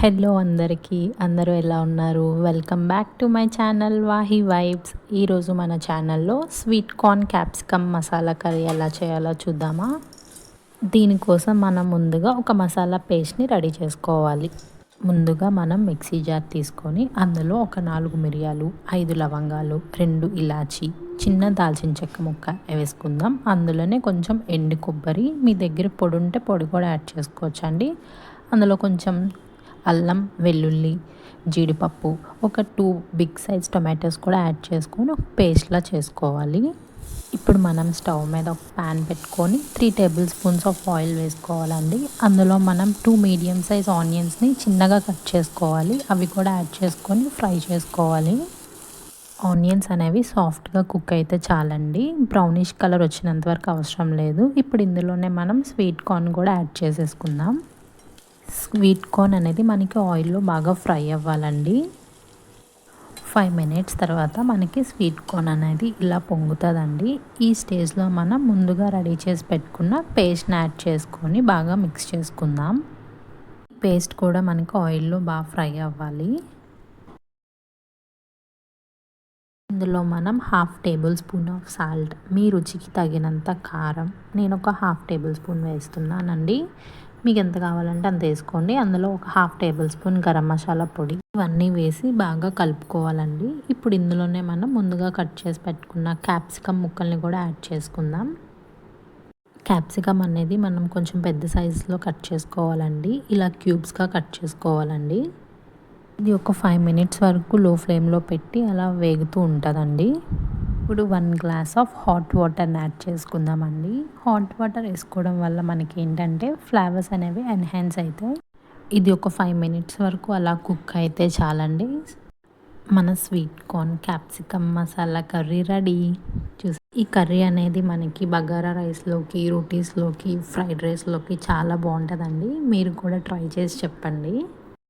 Hello అందరికీ, అందరూ ఎలా ఉన్నారు? Welcome back to my channel Vahi Vibes. ఈరోజు మన ఛానల్లో sweet corn capsicum masala curry ఎలా చేయాలో చూద్దామా? దీనికోసం మనం ముందుగా ఒక మసాలా పేస్ట్ని రెడీ చేసుకోవాలి. ముందుగా మనం మిక్సీ జార్ తీసుకొని అందులో ఒక 4 మిరియాలు, 5 లవంగాలు, 2 ఇలాచి, చిన్న దాల్చిన చెక్క ముక్క వేసుకుందాం. అందులోనే కొంచెం ఎండు కొబ్బరి, మీ దగ్గర పొడి ఉంటే పొడి కూడా యాడ్ చేసుకోవచ్చండి. అందులో కొంచెం అల్లం, వెల్లుల్లి, జీడిపప్పు, ఒక 2 బిగ్ సైజ్ టొమాటోస్ కూడా యాడ్ చేసుకొని ఒక పేస్ట్లా చేసుకోవాలి. ఇప్పుడు మనం స్టవ్ మీద ఒక ప్యాన్ పెట్టుకొని 3 టేబుల్ స్పూన్స్ ఆఫ్ ఆయిల్ వేసుకోవాలండి. అందులో మనం 2 మీడియం సైజ్ ఆనియన్స్ని చిన్నగా కట్ చేసుకోవాలి. అవి కూడా యాడ్ చేసుకొని ఫ్రై చేసుకోవాలి. ఆనియన్స్ అనేవి సాఫ్ట్గా కుక్ అయితే చాలండి, బ్రౌనిష్ కలర్ వచ్చినంత వరకు అవసరం లేదు. ఇప్పుడు ఇందులోనే మనం స్వీట్ కార్న్ కూడా యాడ్ చేసేసుకుందాం. స్వీట్ కార్న్ అనేది మనకి ఆయిల్లో బాగా ఫ్రై అవ్వాలండి. 5 మినిట్స్ తర్వాత మనకి స్వీట్ కార్న్ అనేది ఇలా పొంగుతుందండి. ఈ స్టేజ్లో మనం ముందుగా రెడీ చేసి పెట్టుకున్న పేస్ట్ని యాడ్ చేసుకొని బాగా మిక్స్ చేసుకుందాం. పేస్ట్ కూడా మనకి ఆయిల్లో బాగా ఫ్రై అవ్వాలి. ఇందులో మనం 1/2 టేబుల్ స్పూన్ ఆఫ్ సాల్ట్, మీ రుచికి తగినంత కారం, నేను ఒక 1/2 టేబుల్ స్పూన్ వేస్తున్నానండి. మీకు ఎంత కావాలంటే అంత వేసుకోండి. అందులో ఒక 1/2 టేబుల్ స్పూన్ గరం మసాలా పొడి, ఇవన్నీ వేసి బాగా కలుపుకోవాలండి. ఇప్పుడు ఇందులోనే మనం ముందుగా కట్ చేసి పెట్టుకున్న క్యాప్సికమ్ ముక్కల్ని కూడా యాడ్ చేసుకుందాం. క్యాప్సికమ్ అనేది మనం కొంచెం పెద్ద సైజులో కట్ చేసుకోవాలండి. ఇలా క్యూబ్స్గా కట్ చేసుకోవాలండి. ఇది ఒక 5 మినిట్స్ వరకు లో ఫ్లేమ్లో పెట్టి అలా వేగుతూ ఉంటుందండి. ఇప్పుడు 1 గ్లాస్ ఆఫ్ హాట్ వాటర్ని యాడ్ చేసుకుందామండి. హాట్ వాటర్ వేసుకోవడం వల్ల మనకి ఏంటంటే ఫ్లేవర్స్ అనేవి ఎన్హాన్స్ అవుతాయి. ఇది ఒక 5 మినిట్స్ వరకు అలా కుక్ అయితే చాలండి. మన sweet corn capsicum masala curry ready. ఈ కర్రీ అనేది మనకి బగారా రైస్లోకి, రోటీస్లోకి, ఫ్రైడ్ రైస్లోకి చాలా బాగుంటుందండి. మీరు కూడా ట్రై చేసి చెప్పండి.